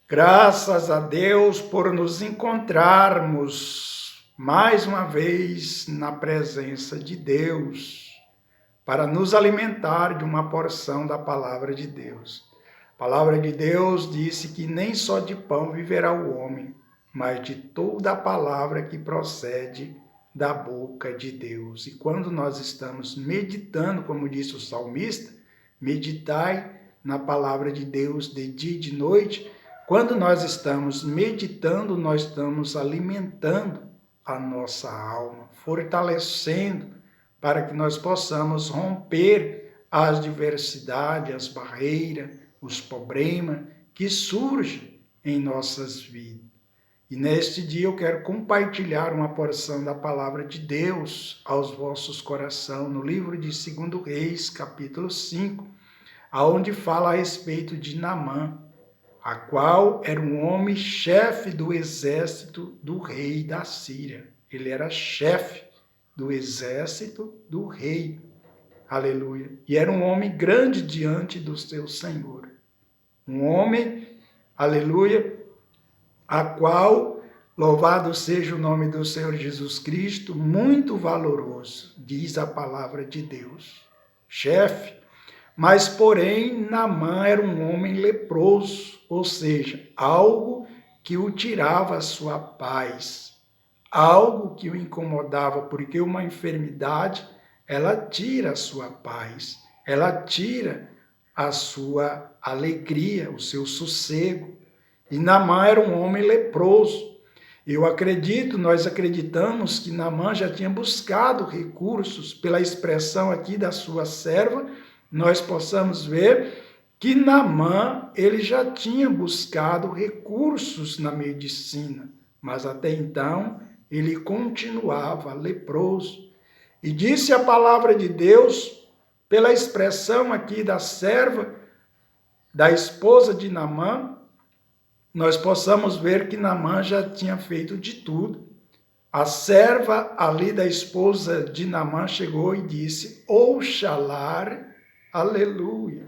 Graças a Deus por nos encontrarmos mais uma vez na presença de Deus, para nos alimentar de uma porção da palavra de Deus. A palavra de Deus disse que nem só de pão viverá o homem, mas de toda a palavra que procede da boca de Deus. E quando nós estamos meditando, como disse o salmista, meditai na palavra de Deus de dia e de noite. Quando nós estamos meditando, nós estamos alimentando a nossa alma, fortalecendo para que nós possamos romper as diversidades, as barreiras, os problemas que surgem em nossas vidas. E neste dia eu quero compartilhar uma porção da palavra de Deus aos vossos corações, no livro de 2 Reis, capítulo 5, aonde fala a respeito de Naamã, a qual era um homem chefe do exército do rei da Síria. Ele era chefe do exército do rei. Aleluia. E era um homem grande diante do seu Senhor. Um homem, aleluia, a qual, louvado seja o nome do Senhor Jesus Cristo, muito valoroso, diz a palavra de Deus. Chefe. Mas, porém, Naamã era um homem leproso, ou seja, algo que o tirava a sua paz, algo que o incomodava, porque uma enfermidade, ela tira a sua paz, ela tira a sua alegria, o seu sossego. E Naamã era um homem leproso. Nós acreditamos que Naamã já tinha buscado recursos, pela expressão aqui da sua serva, nós possamos ver que Naamã, ele já tinha buscado recursos na medicina, mas até então ele continuava leproso. E disse a palavra de Deus, pela expressão aqui da serva, da esposa de Naamã, nós possamos ver que Naamã já tinha feito de tudo. A serva ali da esposa de Naamã chegou e disse: Oxalá, aleluia,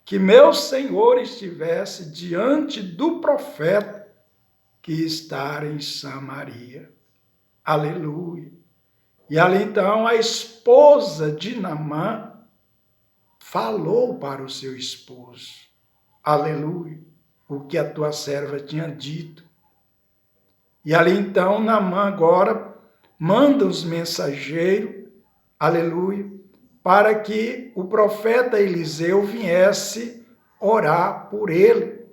que meu Senhor estivesse diante do profeta que está em Samaria. Aleluia. E ali então a esposa de Naamã falou para o seu esposo: aleluia, o que a tua serva tinha dito. E ali então Naamã agora manda os mensageiros, aleluia, para que o profeta Eliseu viesse orar por ele,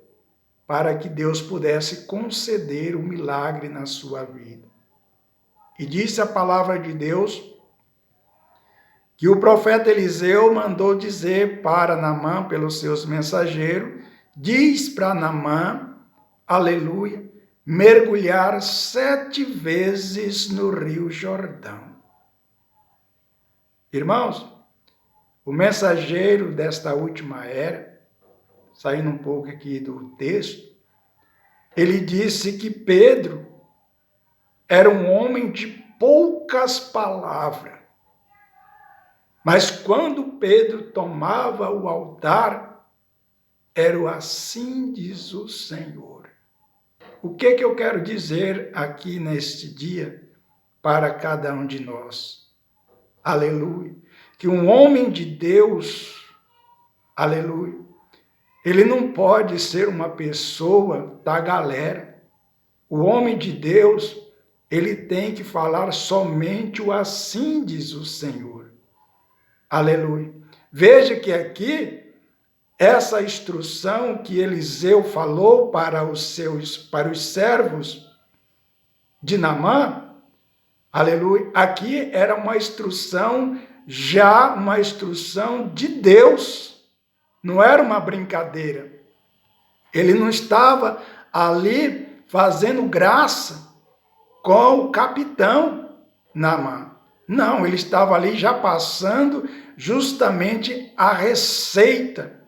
para que Deus pudesse conceder um milagre na sua vida. E disse a palavra de Deus que o profeta Eliseu mandou dizer para Naamã, pelos seus mensageiros, diz para Naamã, aleluia, mergulhar 7 vezes no rio Jordão. Irmãos, o mensageiro desta última era, saindo um pouco aqui do texto, ele disse que Pedro era um homem de poucas palavras. Mas quando Pedro tomava o altar, era o assim diz o Senhor. O que eu quero dizer aqui neste dia para cada um de nós? Aleluia. Que um homem de Deus, aleluia, ele não pode ser uma pessoa da galera. O homem de Deus, ele tem que falar somente o assim diz o Senhor. Aleluia. Veja que aqui, essa instrução que Eliseu falou para os servos de Naamã, aleluia, aqui era uma instrução, já uma instrução de Deus, não era uma brincadeira. Ele não estava ali fazendo graça com o capitão Naamã. Não, ele estava ali já passando justamente a receita,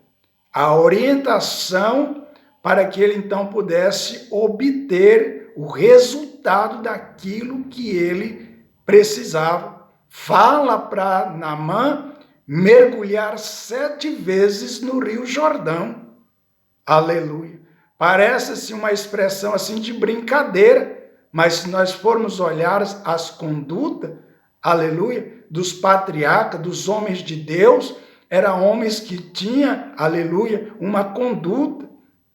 a orientação para que ele então pudesse obter o resultado daquilo que ele precisava. Fala para Naamã mergulhar 7 vezes no rio Jordão. Aleluia. Parece-se uma expressão assim de brincadeira, mas se nós formos olhar as condutas, aleluia, dos patriarcas, dos homens de Deus, eram homens que tinham, aleluia, uma conduta,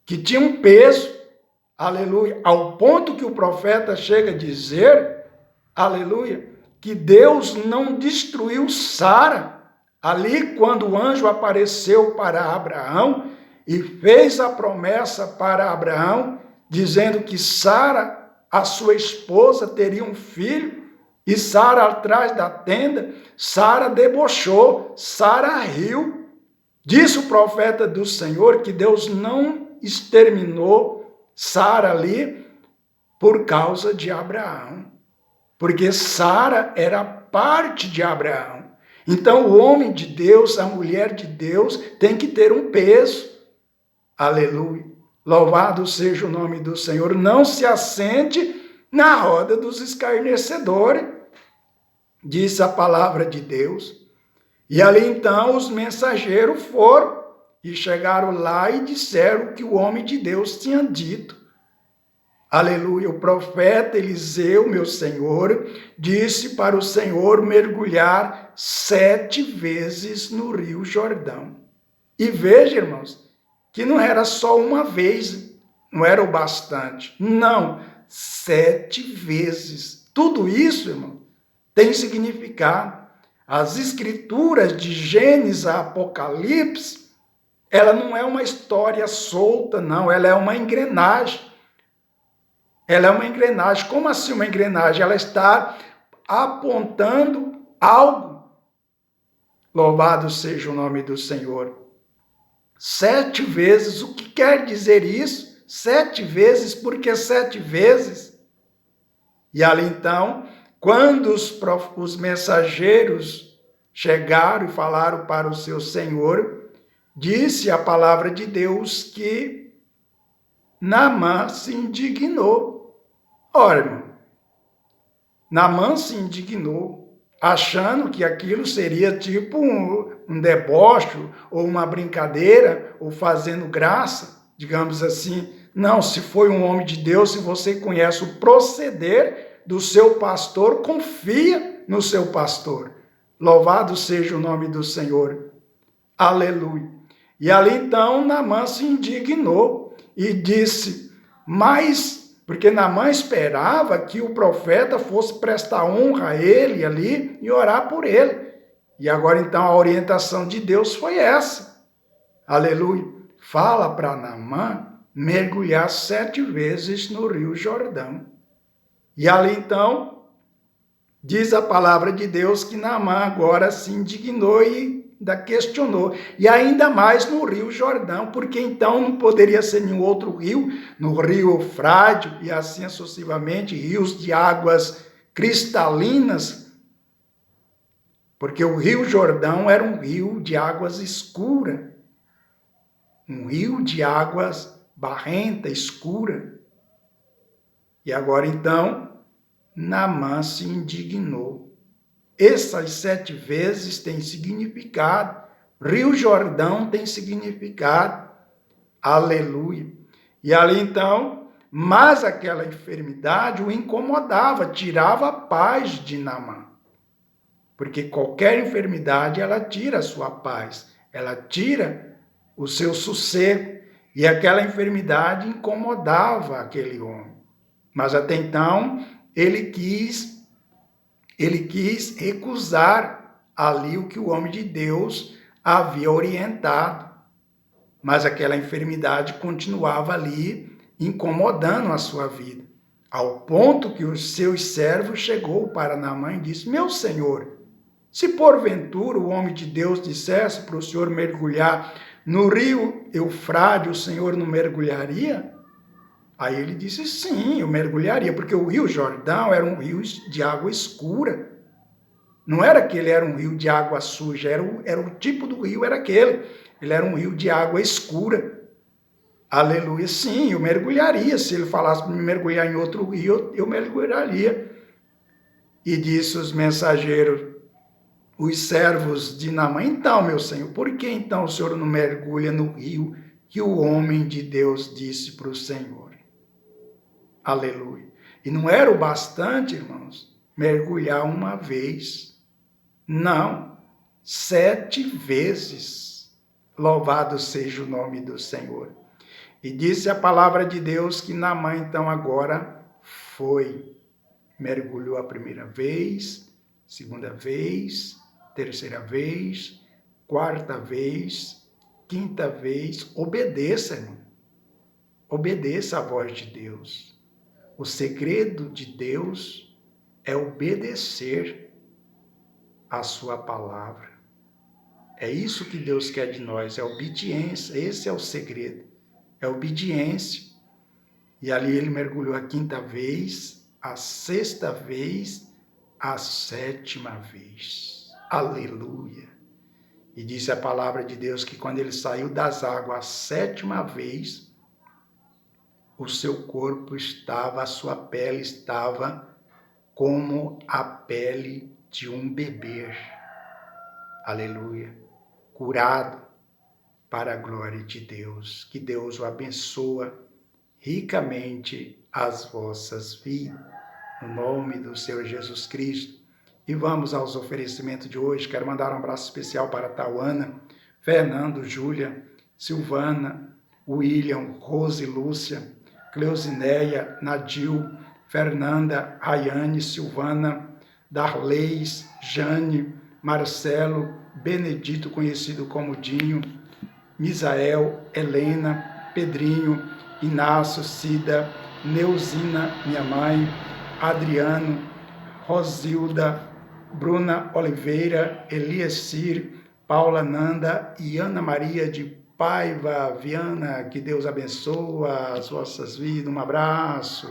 que tinham um peso, aleluia, ao ponto que o profeta chega a dizer, aleluia, que Deus não destruiu Sara. Ali, quando o anjo apareceu para Abraão e fez a promessa para Abraão, dizendo que Sara, a sua esposa, teria um filho, e Sara atrás da tenda, Sara debochou, Sara riu. Disse o profeta do Senhor que Deus não exterminou Sara ali por causa de Abraão, porque Sara era parte de Abraão. Então, o homem de Deus, a mulher de Deus, tem que ter um peso. Aleluia. Louvado seja o nome do Senhor. Não se assente na roda dos escarnecedores, diz a palavra de Deus. E ali então os mensageiros foram e chegaram lá e disseram o que o homem de Deus tinha dito. Aleluia, o profeta Eliseu, meu Senhor, disse para o Senhor mergulhar 7 vezes no Rio Jordão. E veja, irmãos, que não era só uma vez, não era o bastante. Não, 7 vezes. Tudo isso, irmão, tem significado. As escrituras de Gênesis a Apocalipse, ela não é uma história solta, não, ela é uma engrenagem. Ela é uma engrenagem. Como assim uma engrenagem? Ela está apontando algo. Louvado seja o nome do Senhor. 7 vezes. O que quer dizer isso? 7 vezes. Por que 7 vezes? E ali então, quando os mensageiros chegaram e falaram para o seu Senhor, disse a palavra de Deus que Naamã se indignou. Ora, irmão, Naamã se indignou, achando que aquilo seria tipo um deboche, ou uma brincadeira, ou fazendo graça, digamos assim. Não, se foi um homem de Deus, se você conhece o proceder do seu pastor, confia no seu pastor. Louvado seja o nome do Senhor. Aleluia. E ali então Naamã se indignou e disse, mas... Porque Naamã esperava que o profeta fosse prestar honra a ele ali e orar por ele. E agora, então, a orientação de Deus foi essa. Aleluia. Fala para Naamã mergulhar 7 vezes no Rio Jordão. E ali, então, diz a palavra de Deus que Naamã agora se indignou e ainda questionou. E ainda mais no Rio Jordão, porque então não poderia ser nenhum outro rio, no Rio Eufrate e assim sucessivamente, rios de águas cristalinas, porque o Rio Jordão era um rio de águas escuras, um rio de águas barrenta, escura. E agora então, Naamã se indignou. Essas 7 vezes têm significado. Rio Jordão tem significado. Aleluia. E ali então, mas aquela enfermidade o incomodava, tirava a paz de Naamã. Porque qualquer enfermidade, ela tira a sua paz, ela tira o seu sossego. E aquela enfermidade incomodava aquele homem. Mas até então, ele quis recusar ali o que o homem de Deus havia orientado. Mas aquela enfermidade continuava ali incomodando a sua vida. Ao ponto que os seus servos chegou para Naamã e disse, meu senhor, se porventura o homem de Deus dissesse para o senhor mergulhar no rio Eufrate, o senhor não mergulharia? Aí ele disse, sim, eu mergulharia, porque o Rio Jordão era um rio de água escura. Não era que ele era um rio de água suja, era o tipo do rio, era aquele. Ele era um rio de água escura. Aleluia, sim, eu mergulharia. Se ele falasse para me mergulhar em outro rio, eu mergulharia. E disse os mensageiros, os servos de Naamã, então, meu senhor, por que então o senhor não mergulha no rio que o homem de Deus disse para o Senhor. Aleluia. E não era o bastante, irmãos, mergulhar uma vez. Não, 7 vezes. Louvado seja o nome do Senhor. E disse a palavra de Deus que Naamã, então, agora foi. Mergulhou a primeira vez, segunda vez, terceira vez, quarta vez, quinta vez. Obedeça, irmão. Obedeça a voz de Deus. O segredo de Deus é obedecer a sua palavra. É isso que Deus quer de nós, é obediência. Esse é o segredo, é obediência. E ali ele mergulhou a 5ª vez, a 6ª vez, a 7ª vez. Aleluia! E disse a palavra de Deus que quando ele saiu das águas a 7ª vez, o seu corpo estava, a sua pele estava como a pele de um bebê. Aleluia! Curado para a glória de Deus. Que Deus o abençoe ricamente as vossas vidas. No nome do Senhor Jesus Cristo. E vamos aos oferecimentos de hoje. Quero mandar um abraço especial para Tauana, Fernando, Júlia, Silvana, William, Rose, Lúcia, Cleusineia, Nadil, Fernanda, Rayane, Silvana, Darleis, Jane, Marcelo, Benedito, conhecido como Dinho, Misael, Helena, Pedrinho, Inácio, Cida, Neuzina, minha mãe, Adriano, Rosilda, Bruna Oliveira, Eliesir, Paula Nanda e Ana Maria de Paiva Viana. Que Deus abençoe as vossas vidas. Um abraço.